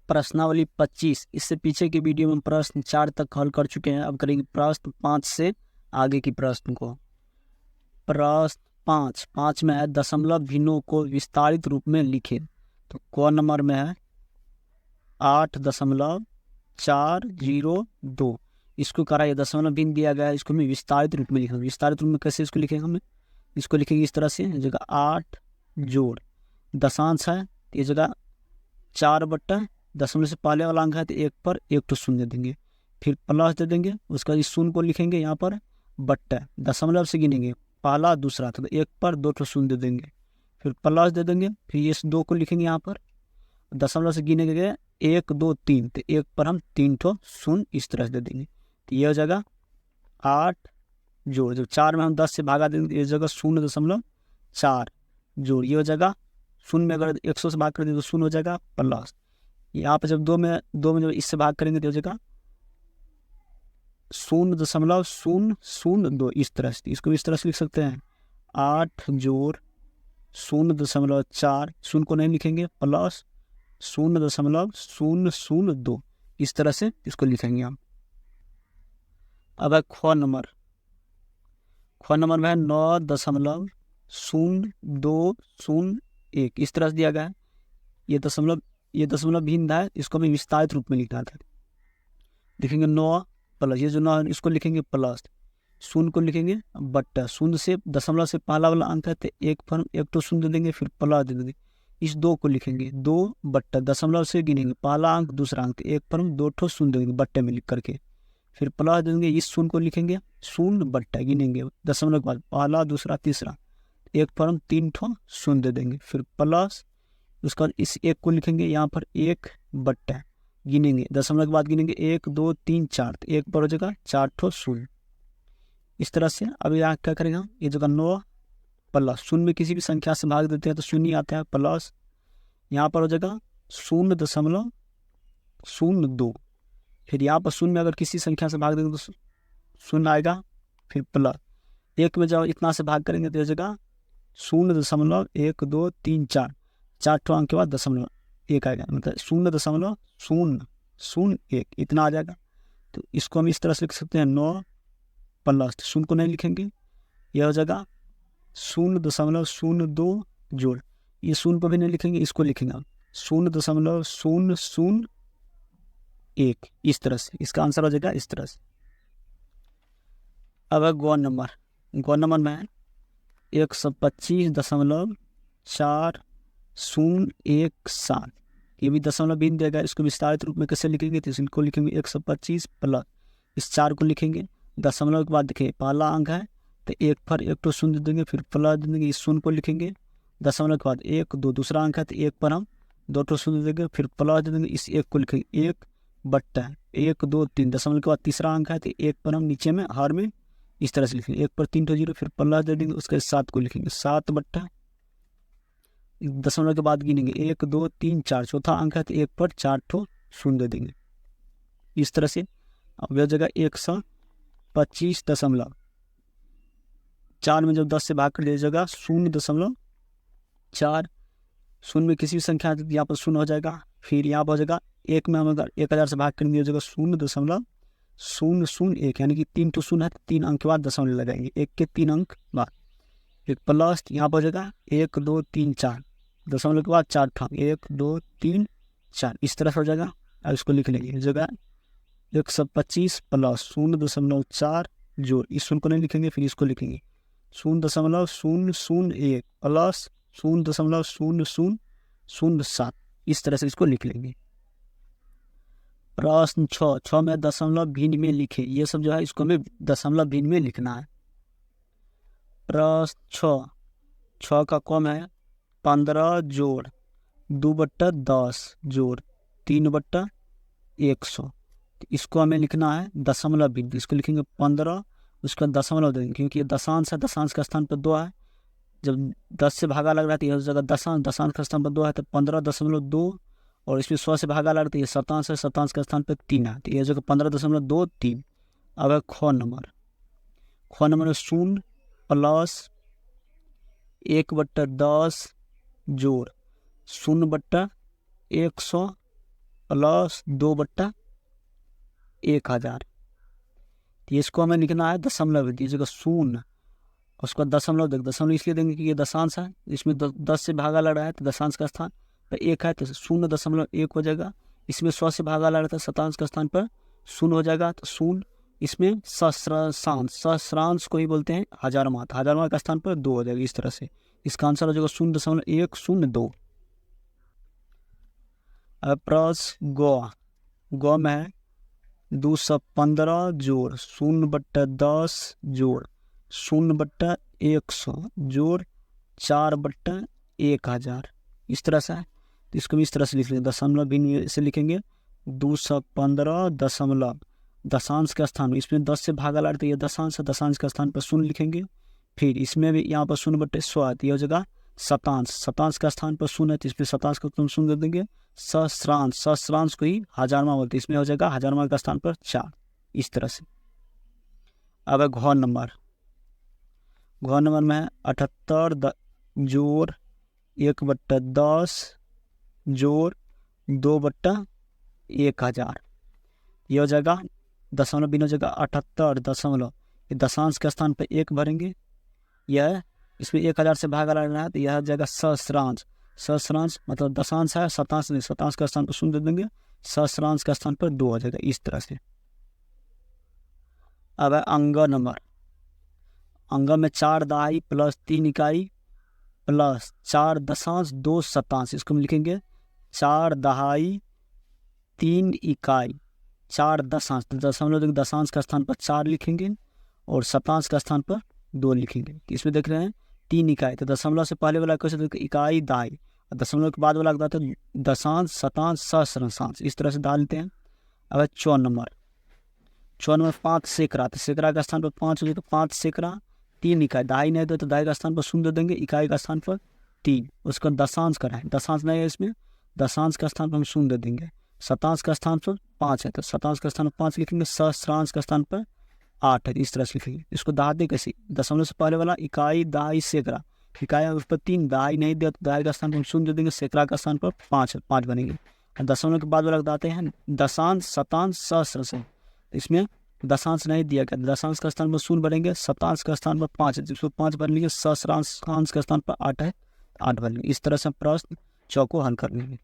प्रश्नावली 25। इससे पीछे की वीडियो में हम प्रश्न 4 तक हल कर चुके हैं। अब करेंगे प्रश्न 5 से आगे की प्रश्न को। प्रश्न 5 में है दशमलव भिन्नों को विस्तारित रूप में लिखे। तो क नंबर में है 8.402। इसको कराइए, दशमलव भिन्न दिया गया है, इसको हमें विस्तारित रूप में लिखना। विस्तारित रूप में कैसे इसको लिखेंगे? हमें इसको लिखेंगे इस तरह से, जगह 8 जोड़ दशांश है, ये जगह 4 दशमलव से पहले वाला अंक है तो 1 पर 1 तो शून्य देंगे, फिर प्लस दे देंगे। उसका इस शून्य को लिखेंगे यहाँ पर बट्टा, दशमलव से गिनेंगे पहला दूसरा तो 1 पर 2 तो शून्य दे देंगे, फिर प्लस दे देंगे। फिर इस 2 को लिखेंगे यहाँ पर दशमलव से गिनेंगे 1 2 3 तो 1 पर हम 3 तो शून्य इस तरह से दे देंगे। तो यह जगह 8 जोड़, जब 4 में हम 10 से भागा देंगे तो ये जगह 0.4 जोड़, ये जगह शून्य में अगर 100 से भाग कर दें तो शून्य हो जाएगा प्लस। यहाँ पर जब 2 में जब इससे भाग करेंगे तो हो जाएगा 0.002 इस तरह से। इसको इस तरह से लिख सकते हैं 8 जोड़ 0.4, शून्य को नहीं लिखेंगे, प्लस 0.002 इस तरह से इसको लिखेंगे हम। अब है ख नंबर में है 9.0201 इस तरह से दिया गया है। ये दशमलव भिन्न है, इसको हमें विस्तारित रूप में लिखना था। लिखेंगे 9 प्लस, ये जो 9 है इसको लिखेंगे प्लस, शून्य को लिखेंगे बट्टा, शून्य से दशमलव से पहला वाला अंक है तो 1 पर 1 तो शून्य देंगे, फिर प्लस दे देंगे। इस 2 को लिखेंगे 2 बट्टा, दशमलव से गिनेंगे पहला अंक दूसरा अंक, 1 पर हम 2 तो शून्य देंगे बट्टे में लिख करके, फिर प्लस देंगे। इस शून्य को लिखेंगे शून्य बट्टा, गिनेंगे दशमलव के बाद पहला दूसरा तीसरा, 1 पर हम 3 तो शून्य दे देंगे, फिर प्लस। उसके बाद इस 1 को लिखेंगे यहाँ पर 1 बट्टा, गिनेंगे दशमलव के बाद गिनेंगे 1 2 3 4 तो 1 पर हो जाएगा 4 तो शून्य इस तरह से। अब यहाँ क्या करेंगे हम, ये जगह 9 प्लस, शून्य में किसी भी संख्या से भाग देते हैं तो शून्य आता है, प्लस यहाँ पर हो जाएगा 0.02, फिर यहाँ पर शून्य में अगर किसी संख्या से भाग देंगे तो शून्य आएगा, फिर प्लस 1 में जब इतना से भाग करेंगे तो हो जाएगा 0.1234, 4 ठो अंक के बाद दशमलव 1 आएगा, मतलब 0.001 इतना आ जाएगा। तो इसको हम इस तरह से लिख सकते हैं 9 प्लस, शून्य को नहीं लिखेंगे, यह हो जाएगा 0.02 जोड़, ये शून्य को भी नहीं लिखेंगे, इसको लिखेंगे 0.001 इस तरह से। इसका आंसर हो जाएगा इस तरह से। अब है ग नंबर में 125.401 ये भी दशमलव भिन्न देगा। इसको विस्तारित रूप में कैसे लिखेंगे तो इनको लिखेंगे 125 प्लस, इस 4 को लिखेंगे दशमलव के बाद देखिए पहला अंक है तो 1 पर 1 तो शून्य देंगे, फिर प्लस देंगे, इस शून्य को लिखेंगे दशमलव के बाद 1 2 दूसरा अंक है तो 1 पर हम 2 तो शून्य देंगे, फिर प्लस दे देंगे, इस 1 को लिखेंगे 1 बट्टा 1 2 3 दशमलव के बाद तीसरा अंक है तो 1 पर हम नीचे में हर में इस तरह से लिखेंगे 1 पर 3 तो 0, फिर प्लस दे देंगे, उसके 7 को लिखेंगे 7 बट्टा, दशमलव के बाद गिनेंगे 1 2 3 4, चौथा अंक है तो 1 पर 4 तो शून्य दे देंगे इस तरह से। अब यह जगह 125.4 में जब 10 से भाग कर दिया जाएगा 0.4, शून्य में किसी भी संख्या यहाँ पर शून्य हो जाएगा, फिर यहाँ पर हो जाएगा 1 में हम अगर 1000 से भाग कर दिया जाएगा 0.001, यानी कि 3 तो शून्य है, 3 अंक के बाद दशमलव लगाएंगे, 1 के 3 अंक बाद, फिर प्लस यहाँ पर हो जाएगा 1 2 3 4 दशमलव के बाद 4 ठाम 1 2 3 4 इस तरह से हो जाएगा। अब इसको लिख लेंगे जगह 125 प्लस 0.4 जोड़, इस शून्य को नहीं लिखेंगे, फिर इसको लिखेंगे 0.001 प्लस 0.0007 इस तरह से इसको लिख लेंगे। प्रश्न 6 में दशमलव भिन्न में लिखे, ये सब जो है इसको हमें दशमलव भिन्न में लिखना है। प्रश्न 6 का कम है 15 जोड़ 2/10 जोड़ 3/100, इसको हमें लिखना है दशमलव भिन्न। इसको लिखेंगे 15, उसका दशमलव देंगे क्योंकि ये दशांश है, दशांश का स्थान पर 2 है, जब 10 से भागा लग रहा है तो यह जगह दशांश का स्थान पर 2 है तो 15.2, और इसमें 100 से भागा लग रहा है तो ये शतांश है, शतांश का स्थान पर 3 है तो यह जगह 15.23। अब है ख नंबर में 0 प्लस 1/10 जोड़ 0/100 प्लस 2/1000। तो इसको हमें लिखना है दशमलव, इस जगह शून्य, उसका दशमलव देख, दशमलव इसलिए देंगे कि ये दशांश है, इसमें 10 से भागा लड़ रहा है तो दशांश का स्थान पर 1 है तो 0.1 हो जाएगा। इसमें 100 से भागा लड़ रहा था, शतांश का स्थान पर 0 हो जाएगा तो 0। इसमें सहस्रांश, सहस्रांश को ही बोलते हैं हजारमात, हजारमात का स्थान पर 2 हो जाएगा। इस तरह से इसका आंसर हो जाएगा 0.102। अब प्रश्न गौ में है 215 जोड़ 0/10 जोड़ 0/100 जोड़ 4/1000, इस तरह से है। तो इसको भी इस तरह से लिख लेंगे, दशमलव भिन्न से लिखेंगे 215 दशमलव, दशांश का स्थान इसमें 10 से भागा लड़ तो ये दशांश है, दशांश का स्थान पर 0 लिखेंगे। फिर इसमें भी यहाँ पर 0/100 है तो ये हो जाएगा शतांश, शतांश का स्थान पर 0 है तो इसमें शतांश को तुम 0 दे देंगे। सहस्रांश, सहस्रांश को ही हजारमा बोलते हैं, इसमें हो जाएगा हजारमा का स्थान पर 4, इस तरह से। अब है घ नंबर में 78 जोड़ 1/10 जोड़ 2/1000, ये हो जाएगा दशमलव भिन्न हो जाएगा 78 दशमलव, दशांश के स्थान पर 1 भरेंगे। यह इसमें 1000 से भागा लड़ना है तो यह हो जाएगा सहस्रांश, सहस्रांश मतलब दशांश है, शतांश नहीं, शतांश का स्थान पर 0 दे देंगे, सहस्रांश का स्थान पर 2 हो जाएगा, इस तरह से। अब है अंग नंबर, अंग में 4 दहाई प्लस 3 इकाई प्लस 4.2 शतांश, इसको हम लिखेंगे 4 दहाई 3 इकाई 4 दशांश, तो दशमलव दशांश का स्थान पर 4 लिखेंगे और शतांश का स्थान पर 2 लिखेंगे। इसमें देख रहे हैं 3 इकाई, तो दशमलव से पहले वाला कैसे इकाई दहाई, दशमलव के बाद वाला था दशांश शतांश सहस्रांश, इस तरह से डाल लेते हैं। अब 54 नंबर 5 सैकड़ा, तो सैकड़ा का स्थान पर 5 हो जाए तो 5 सैकड़ा 3 इकाई, दहाई नहीं दे तो दहाई का स्थान पर 0 देंगे, इकाई का स्थान पर 3, उसका दशांश कराएं, दशांश नहीं है इसमें, दशांश का स्थान पर हम 0 दे देंगे। शतांश का स्थान पर 5 है तो शतांश का स्थान पर 5 लिखेंगे, सहस्रांश का स्थान पर 8 है, इस तरह से लिखेंगे। इसको दहाते कैसे, दशमलव से पहले वाला इकाई दहाई सैकड़ा, इकाई उस पर 3, दहाई नहीं दिया तो दहाई का स्थान पर हम 0 दे देंगे, सैकड़ा का स्थान पर 5 है, 5 बनेंगे। दशमलव के बाद वाला बताते हैं दशांश शतांश सहस्रांश, इसमें दशांश नहीं दिया गया, दशांश का स्थान पर 0 बनेंगे, शतांश का स्थान पर 5 है, जिसको 5 बन लीजिए, सहस्रांश का स्थान पर 8 है, 8 बनेंगे। इस तरह से प्रश्न 4 को हल कर लेंगे।